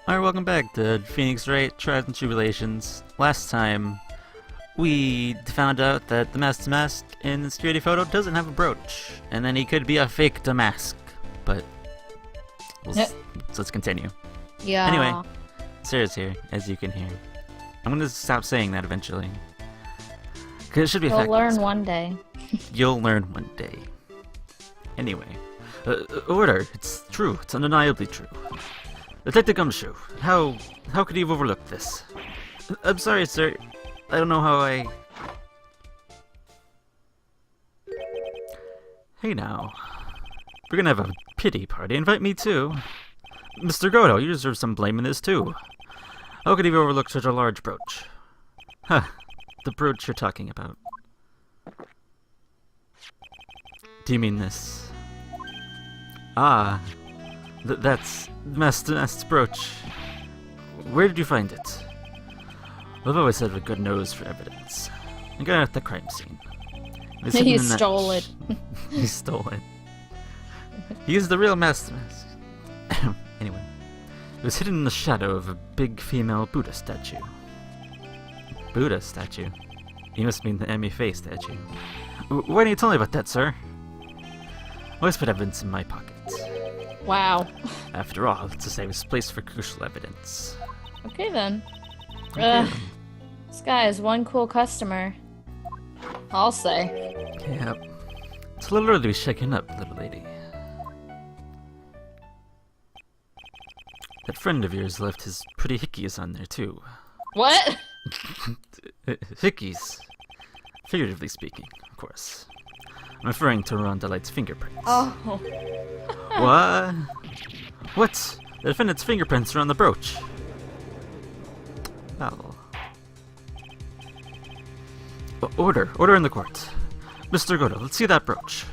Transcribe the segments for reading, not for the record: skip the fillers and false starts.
Alright, welcome back to Phoenix Wright, Trials and Tribulations. Last time, we found out that the masked mask in the security photo doesn't have a brooch. And then he could be a fake Damask. But, so let's continue. Yeah. Anyway, Sarah's here, as you can hear. I'm gonna stop saying that eventually. Because it should be You'll effective. learn one day. You'll learn one day. Anyway, order. It's true. It's undeniably true. Detective Gumshoe, how could you have overlooked this? I'm sorry, sir. I don't know how I... Hey now. We're gonna have a pity party. Invite me too. Mr. Godo, you deserve some blame in this too. How could he have overlooked such a large brooch? Huh. The brooch you're talking about. Do you mean this? Ah. That's Master's brooch. Where did you find it? I've always had a good nose for evidence. I got it at the crime scene. He stole it. He stole it. He's the real Master. Anyway, it was hidden in the shadow of a big female Buddha statue. Buddha statue? You must mean the Emmy Faye statue. Why didn't you tell me about that, sir? I always put evidence in my pocket. Wow. After all, it's a safe place for crucial evidence. Okay then. Okay. This guy is one cool customer. I'll say. Yep. It's a little early to be shaken up, little lady. That friend of yours left his pretty hickeys on there, too. What? Hickeys. Figuratively speaking, of course. I'm referring to Ron Delight's fingerprints. Oh. What? What? The defendant's fingerprints are on the brooch. Well. Order in the court. Mr. Godo, let's see that brooch.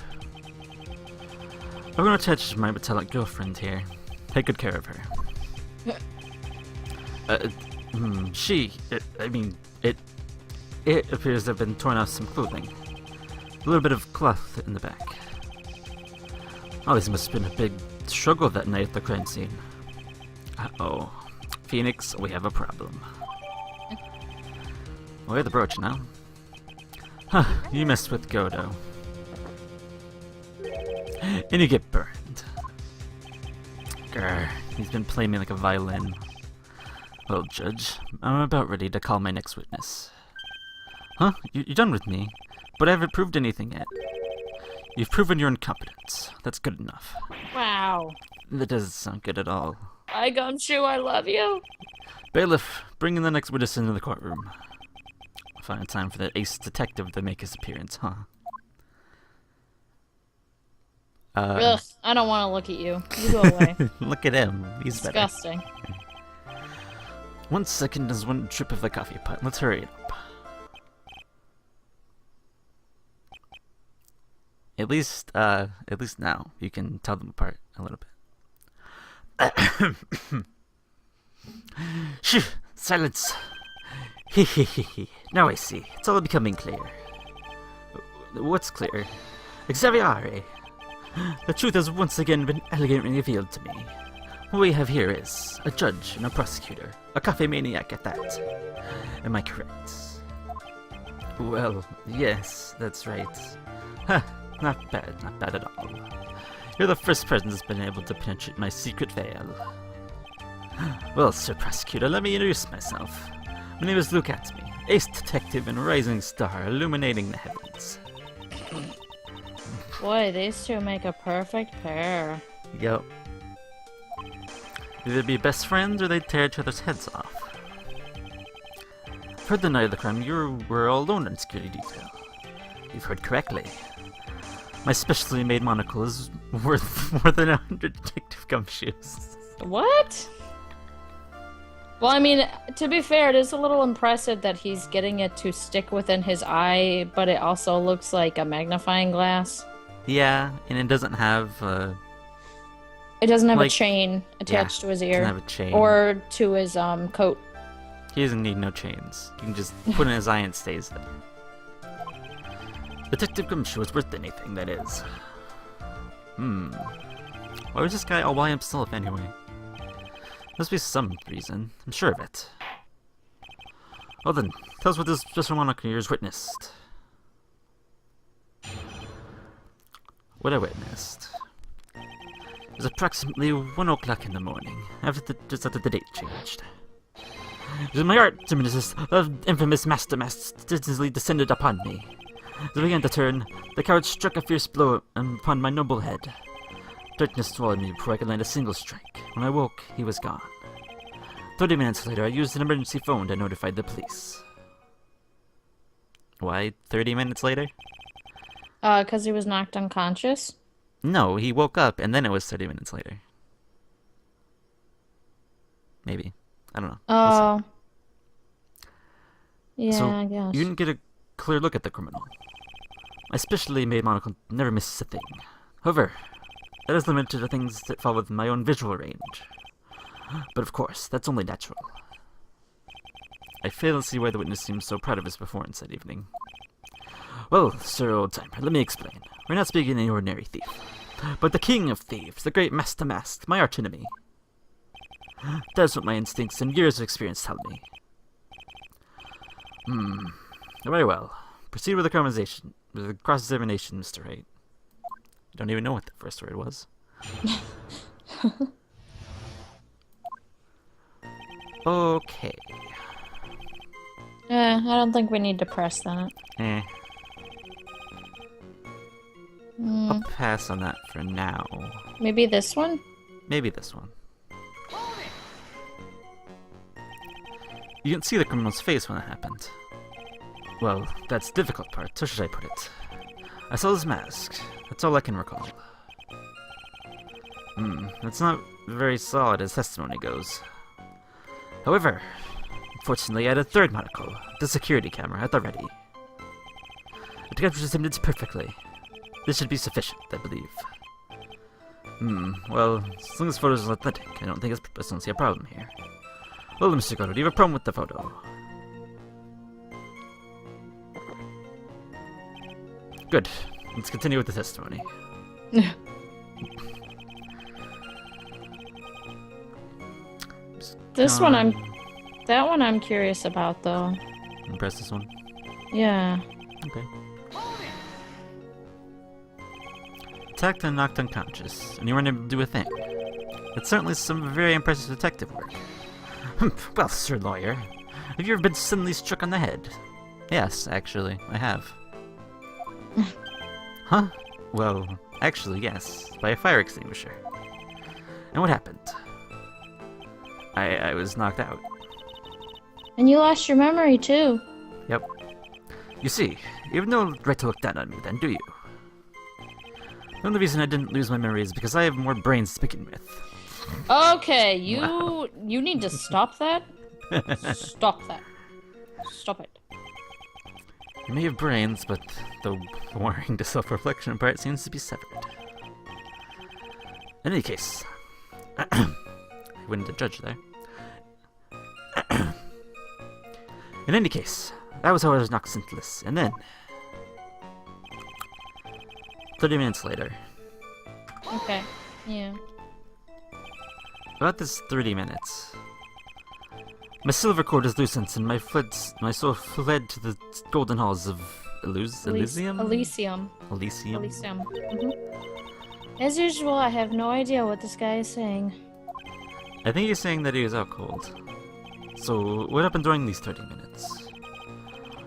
I'm going to attach my metallic girlfriend here. Take good care of her. It appears to have been torn off some clothing. A little bit of cloth in the back. Oh, this must have been a big struggle that night at the crime scene. Uh-oh. Phoenix, we have a problem. Where the brooch now? Huh, you messed with Godo. And you get burned. Grr, he's been playing me like a violin. Well, Judge, I'm about ready to call my next witness. Huh? You're done with me? But I haven't proved anything yet. You've proven your incompetence. That's good enough. Wow. That doesn't sound good at all. Hi, Gumshoe, I love you. Bailiff, bring in the next witness into the courtroom. Fine time for that ace detective to make his appearance, huh? Ugh, I don't want to look at you. You go away. Look at him. He's Disgusting. better. 1 second is 1 trip of the coffee pot. Let's hurry it up. At least now you can tell them apart a little bit. Shh! Silence! Hehehehe. Now I see. It's all becoming clear. What's clear? Xavier! The truth has once again been elegantly revealed to me. What we have here is a judge and a prosecutor. A coffee maniac at that. Am I correct? Well, yes, that's right. Huh. Not bad at all. You're the first person that's been able to penetrate my secret veil. Well, Sir Prosecutor, let me introduce myself. My name is Luke Atmey, ace detective and rising star illuminating the heavens. Boy, these two make a perfect pair. Yup. Either be best friends or they'd tear each other's heads off. For the night of the crime, you were all alone in security detail. You've heard correctly. My specially made monocle is worth more than 100 detective gumshoes. What? Well, I mean, to be fair, it is a little impressive that he's getting it to stick within his eye, but it also looks like a magnifying glass. Yeah, and it doesn't have It doesn't have like, a chain attached to his it ear. doesn't have a chain. Or to his coat. He doesn't need no chains. You can just put it in his eye and it stays there. Detective Gumshoe is worth anything, that is. Why was this guy all by himself anyway? Must be some reason. I'm sure of it. Well then, tell us what this Mr. Monarch's witnessed. What I witnessed. It was approximately 1 o'clock in the morning, just after the date changed. It was my art nemesis, the infamous Master instantly descended upon me. As I began to turn, the coward struck a fierce blow upon my noble head. Darkness swallowed me before I could land a single strike. When I woke, he was gone. 30 minutes later, I used an emergency phone to notify the police. Why 30 minutes later? 'Cause he was knocked unconscious? No, he woke up and then it was 30 minutes later. Maybe. I don't know. Oh. Yeah, So, I guess. you didn't get a clear look at the criminal. My specially made monocle never misses a thing. However, that is limited to things that fall within my own visual range. But of course, that's only natural. I fail to see why the witness seems so proud of his performance that evening. Well, sir, old timer, let me explain. We're not speaking of any ordinary thief, but the king of thieves, the great Master Mask, my archenemy. That's what my instincts and years of experience tell me. Very well. Proceed with the cross-examination, Mr. Wright. I don't even know what the first word was. Okay. I don't think we need to press that. I'll pass on that for now. Maybe this one? Maybe this one. You didn't see the criminal's face when it happened. Well, that's the difficult part, how should I put it? I saw his mask. That's all I can recall. That's not very solid as testimony goes. However, unfortunately I had a third monocle, the security camera, at the ready. It captures the image perfectly. This should be sufficient, I believe. Well, as long as the photos are authentic, I don't see a problem here. Well, Mr. Goddard, do you have a problem with the photo? Good. Let's continue with the testimony. That one I'm curious about, though. Press this one? Yeah. Okay. Attacked and knocked unconscious, and you weren't able to do a thing. It's certainly some very impressive detective work. Well, sir lawyer, have you ever been suddenly struck on the head? Yes, actually, I have. Huh? Well, actually, yes, by a fire extinguisher. And what happened? I was knocked out. And you lost your memory, too. Yep. You see, you have no right to look down on me then, do you? The only reason I didn't lose my memory is because I have more brains to begin with. Okay, you need to stop that. Stop that. Stop it. You may have brains, but the warring to self-reflection part seems to be severed. In any case, I wouldn't judge there. In any case, that was how I was knocked senseless, and then 30 minutes later. Okay, yeah. About this 30 minutes, my silver cord is loosened and my soul fled to the golden halls of Elysium? Elysium. As usual, I have no idea what this guy is saying. I think he's saying that he was out cold. So, what happened during these 30 minutes?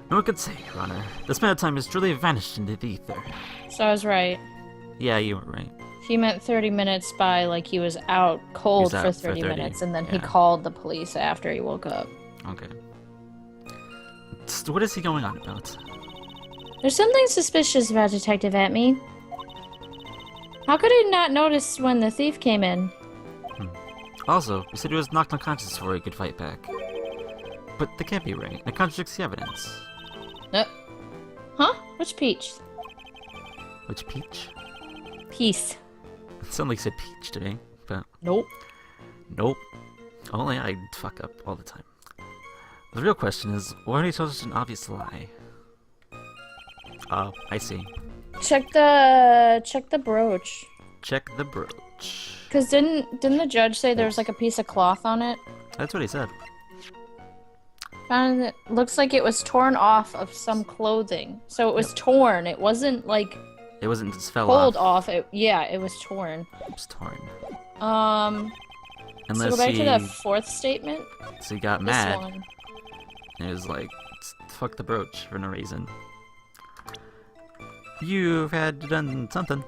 No one could say, Your Honor. The span of time has truly vanished into the ether. So I was right. Yeah, you were right. He meant 30 minutes by, like, he was out cold for 30 minutes, and then he called the police after he woke up. Okay. What is he going on about? There's something suspicious about Detective Atmey. How could he not notice when the thief came in? Also, you said he was knocked unconscious before he could fight back. But that can't be right. It contradicts the evidence. Huh? Which peach? Which peach? Peace. It sounded like you said peach to me, but... Nope. Nope. Only I fuck up all the time. The real question is, why did he tell such an obvious lie? Oh, I see. Check the brooch. Check the brooch. Because didn't the judge say there was like a piece of cloth on it? That's what he said. And it looks like it was torn off of some clothing. So it was torn. It wasn't like It wasn't just fell pulled off. off. Yeah, it was torn. It was torn. So Unless go back to the fourth statement. So he got This mad. one. And he was like, fuck the brooch for no reason. You've had done something.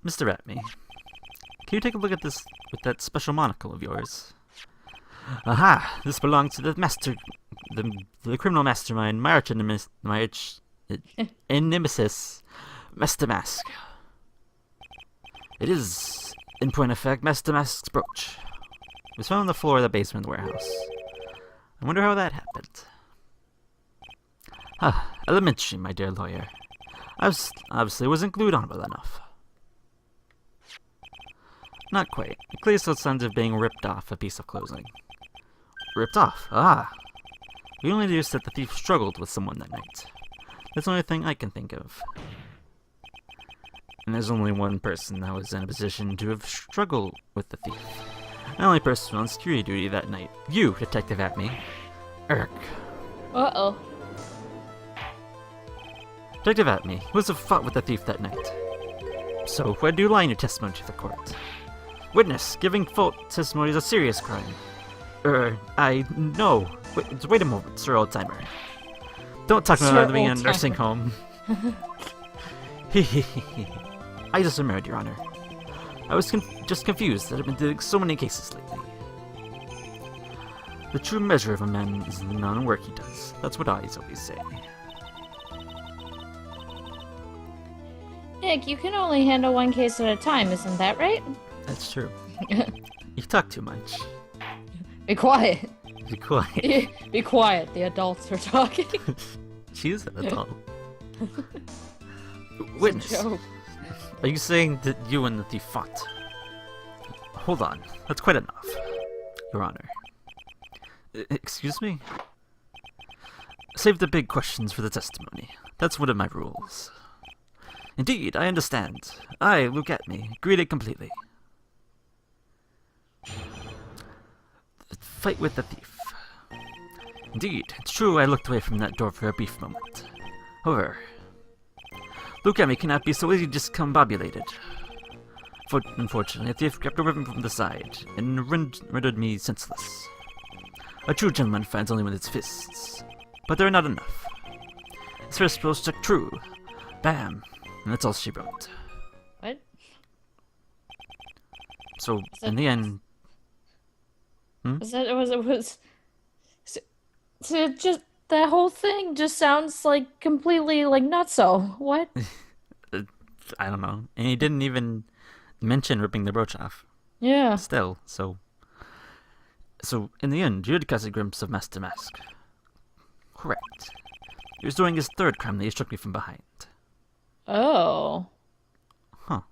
Mr. Atmey, can you take a look at this with that special monocle of yours? Aha! This belongs to the criminal mastermind, my arch nemesis, Master Mask. It is, in point of fact, Master Mask's brooch. It was found on the floor of the basement of the warehouse. I wonder how that happened. Elementary, my dear lawyer. Obviously wasn't glued on well enough. Not quite. It clearly still sounds of being ripped off a piece of clothing. Ripped off? Ah! We only deduced that the thief struggled with someone that night. That's the only thing I can think of. And there's only one person that was in a position to have struggled with the thief. The only person on security duty that night. You, Detective Atmey. Eric. Uh-oh. Detective Atmey was have fought with the thief that night. So, why do you lie in your testimony to the court? Witness, giving false testimony is a serious crime. No. Wait a moment, Sir Old-Timer. Don't talk about me in a nursing home. I just remembered, Your Honor. I was just confused that I've been doing so many cases lately. The true measure of a man is the amount of work he does. That's what I always say. Nick, you can only handle one case at a time, isn't that right? That's true. You talk too much. Be quiet. Be quiet. Be quiet. The adults are talking. She is an adult. Witness, Joke. are you saying that you and the thief fought? Hold on. That's quite enough, Your Honor. Excuse me? Save the big questions for the testimony. That's one of my rules. Indeed, I understand. I, Luke Atmey, agreed it completely. The fight with the thief. Indeed, it's true I looked away from that door for a brief moment. However, Luke Atmey cannot be so easily discombobulated. Unfortunately, the thief grabbed a weapon from the side and rendered me senseless. A true gentleman fights only with his fists, but they're not enough. His first blow struck true. Bam! And that's all she wrote. What? So, in the end... So just, that whole thing just sounds like completely, like, nutso. What? I don't know. And he didn't even mention ripping the brooch off. Yeah. Still, so... So, in the end, you had cast a glimpse of Master Mask. Correct. He was doing his third crime that he struck me from behind. Oh. Huh.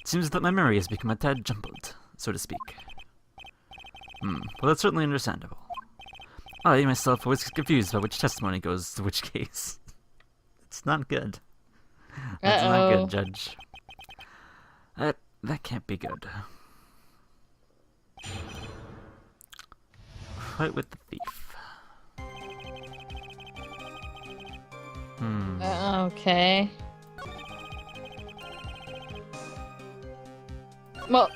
It seems that my memory has become a tad jumbled, so to speak. Well, that's certainly understandable. I myself always get confused about which testimony goes to which case. It's not good. That's not good, Judge. That can't be good. Fight with the thief. Okay. Well,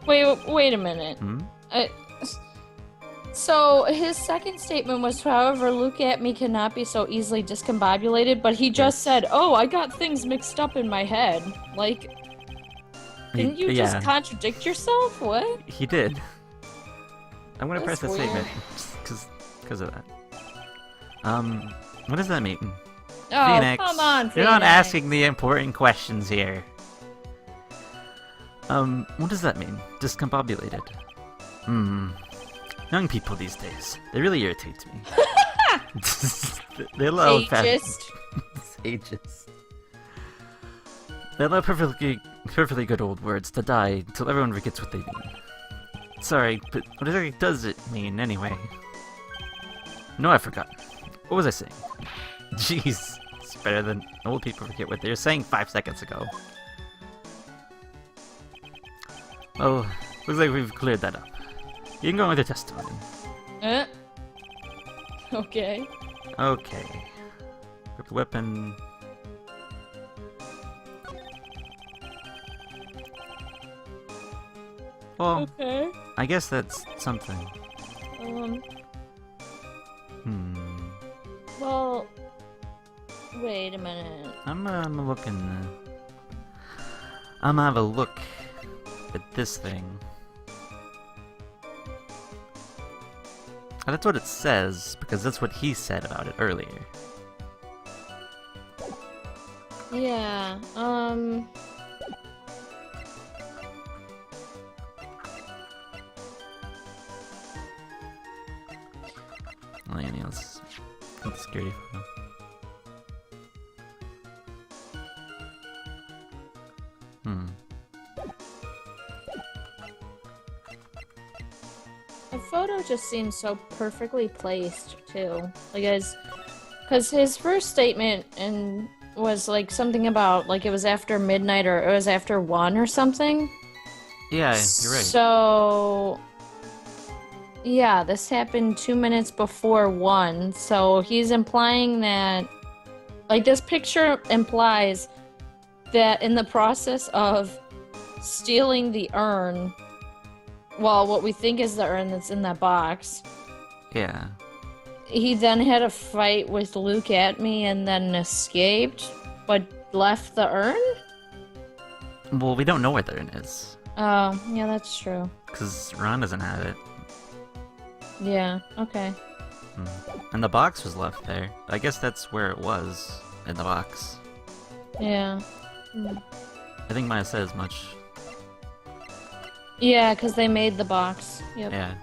wait a minute. So his second statement was, however, Luke Atmey cannot be so easily discombobulated, but he just said, "Oh, I got things mixed up in my head." Like, didn't you just contradict yourself? What? He did. I'm gonna press the weird. statement because of that. What does that mean? Oh, Phoenix, come on, Phoenix. you're not asking the important questions here. What does that mean? Discombobulated. Young people these days, they really irritate me. They love Ageist. Ageist. They love perfectly good old words to die until everyone forgets what they mean. Sorry, but what exactly does it mean anyway? No, I forgot. What was I saying? Jeez, better than old people forget what they were saying 5 seconds ago. Well, looks like we've cleared that up. You can go on with your testimony. Okay. Okay. Grip the weapon. Well, Okay. I guess that's something. Well, wait a minute. I'm looking. I'm gonna have a look at this thing. That's what it says, because that's what he said about it earlier. Yeah, Oh, yeah, let's security photo. the photo just seems so perfectly placed, too. Like, because his first statement was, like, something about, like, it was after midnight or it was after 1 or something. Yeah, you're right. So, yeah, this happened 2 minutes before 1, so he's implying that, like, this picture implies that in the process of stealing the urn, well, what we think is the urn that's in that box, Yeah. he then had a fight with Luke Atmey and then escaped, but left the urn? Well, we don't know where the urn is. Oh, yeah, that's true. Because Ron doesn't have it. Yeah, okay. And the box was left there. I guess that's where it was, in the box. Yeah. I think Maya said as much. Yeah, because they made the box. Yep. Yeah.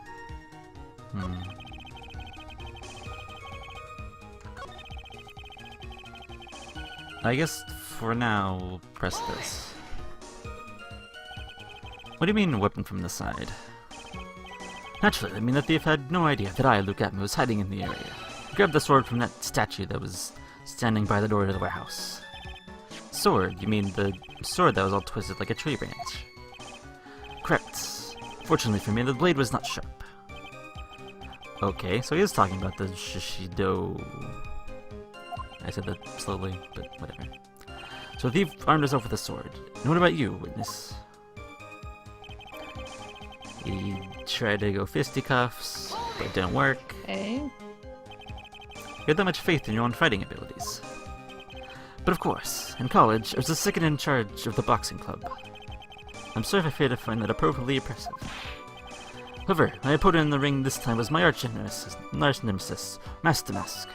I guess for now, we'll press this. What do you mean, weapon from the side? Naturally, I mean the thief had no idea that I, Luke Atmey, was hiding in the area. He grabbed the sword from that statue that was standing by the door to the warehouse. Sword? You mean the sword that was all twisted like a tree branch? Correct. Fortunately for me, the blade was not sharp. Okay, so he is talking about the Shishido. I said that slowly, but whatever. So the thief armed himself with a sword. And what about you, witness? He tried to go fisticuffs, but it didn't work. Okay. You had that much faith in your own fighting abilities. But of course, in college, I was the second in charge of the boxing club. I'm sorry if I failed to find that appropriately impressive. However, my opponent in the ring this time was my arch-nemesis, Master Mask.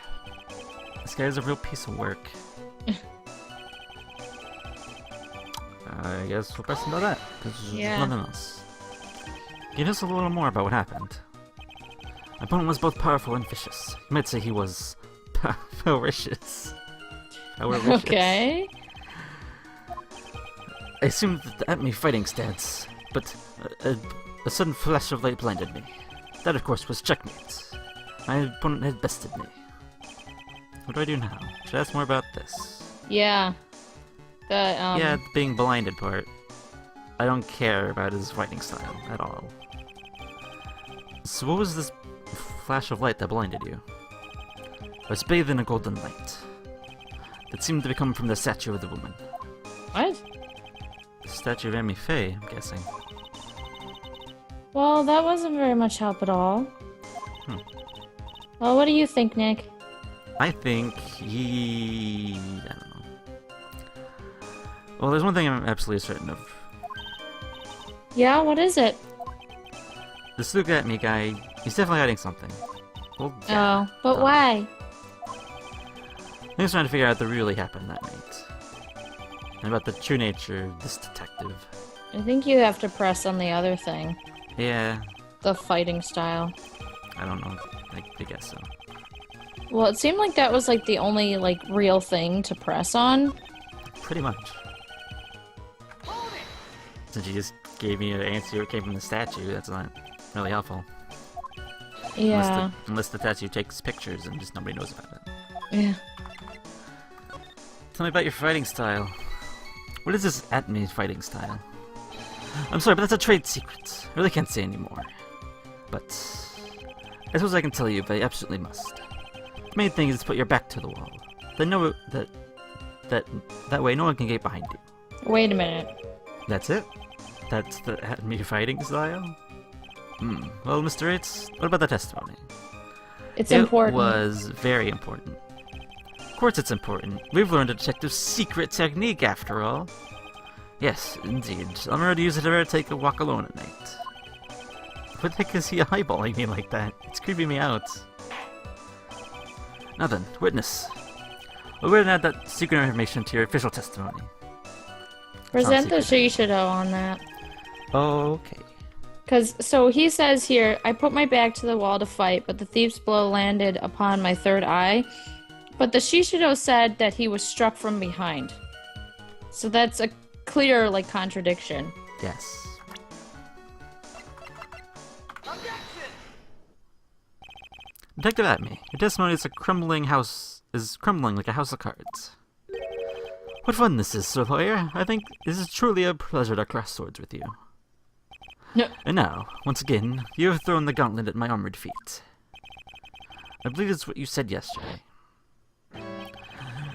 This guy is a real piece of work. I guess we'll press into that, because Yeah. there's nothing else. Give us a little more about what happened. My opponent was both powerful and vicious. You might say he was ferocious. Okay. I assumed that the Atmey fighting stance, but a sudden flash of light blinded me. That, of course, was checkmate. My opponent had bested me. What do I do now? Should I ask more about this? Yeah. Yeah, the being blinded part. I don't care about his fighting style at all. So what was this flash of light that blinded you? I was bathed in a golden light that seemed to come from the statue of the woman. What? The statue of Amy Faye, I'm guessing. Well, that wasn't very much help at all. Well, what do you think, Nick? I think I don't know. Well, there's one thing I'm absolutely certain of. Yeah, what is it? This Luke Atmey guy, he's definitely hiding something. Well, yeah. Oh, but why? I'm just trying to figure out what really happened that night. And about the true nature of this detective. I think you have to press on the other thing. Yeah, The fighting style. I don't know. I guess so. Well, it seemed like that was like the only like real thing to press on. Pretty much. Since you just gave me an answer that came from the statue, that's not really helpful. Yeah. Unless the statue takes pictures and just nobody knows about it. Yeah. tell me about your fighting style. What is this Atmey fighting style? I'm sorry, but that's a trade secret. I really can't say anymore. But I suppose I can tell you, but I absolutely must. The main thing is to put your back to the wall. Then know that way no one can get behind you. Wait a minute. That's it? That's the Atmey fighting style? Well, Mr. Wright, what about the testimony? It's important. It was very important. Of course it's important. We've learned a detective's secret technique, after all. Yes, indeed. I'm ready to use it if I ever take a walk alone at night. What the heck is he eyeballing me like that? It's creeping me out. Now then, witness. We'll go ahead and add that secret information to your official testimony. Present the Shishido on that. Okay. So he says here, I put my back to the wall to fight, but the thief's blow landed upon my third eye. But the Shishido said that he was struck from behind. So that's a clear, contradiction. Yes. Detective Atmey, your testimony is crumbling like a house of cards. What fun this is, Sir Lawyer. I think this is truly a pleasure to cross swords with you. No. And now, once again, you have thrown the gauntlet at my armored feet. I believe it's what you said yesterday.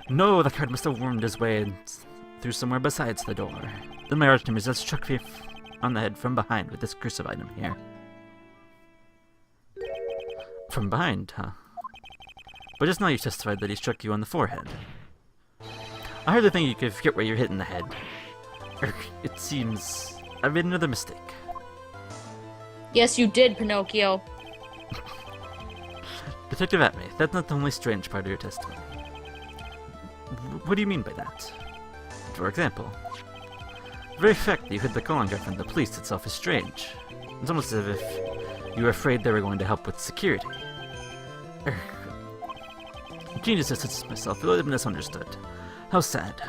No, the card must have wormed his way through somewhere besides the door. Then my arch nemesis struck me on the head from behind with this cursive item here. From behind, huh? But just now you testified that he struck you on the forehead. I hardly think you could forget where you're hit in the head. It seems I've made another mistake. Yes, you did, Pinocchio. Detective Atmey, that's not the only strange part of your testimony. What do you mean by that? For example, the very fact that you hid the calling card from the police itself is strange. It's almost as if you were afraid they were going to help with security. Geniuses such as myself will have been misunderstood. How sad.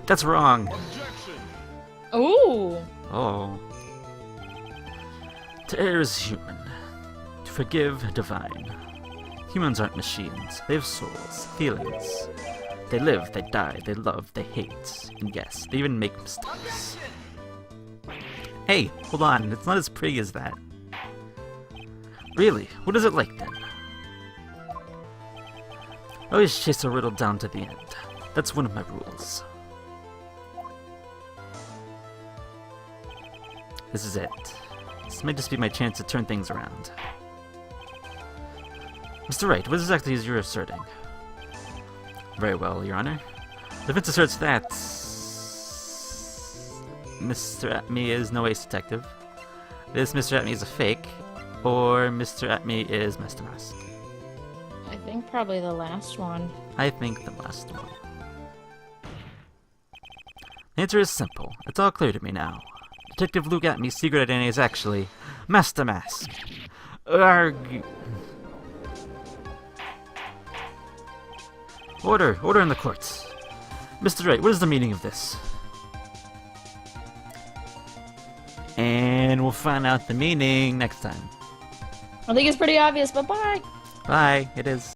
That's wrong. Ooh. Oh. To err is human. To forgive, divine. Humans aren't machines. They have souls, feelings. They live, they die, they love, they hate. And yes, they even make mistakes. Hey, hold on. It's not as pretty as that. Really? What is it like then? I always chase a riddle down to the end. That's one of my rules. This is it. This might just be my chance to turn things around. Mr. Wright, what exactly is you're asserting? Very well, Your Honor. The defense asserts that Mr. Atmey is no ace detective. This Mr. Atmey is a fake, or Mr. Atmey is Mr. Mask. I think probably the last one. I think the last one. The answer is simple. It's all clear to me now. Detective Luke Atmey's secret identity is actually Master Mask. Argue. Order in the courts. Mr. Wright, what is the meaning of this? And we'll find out the meaning next time. I think it's pretty obvious, but bye! Bye, it is.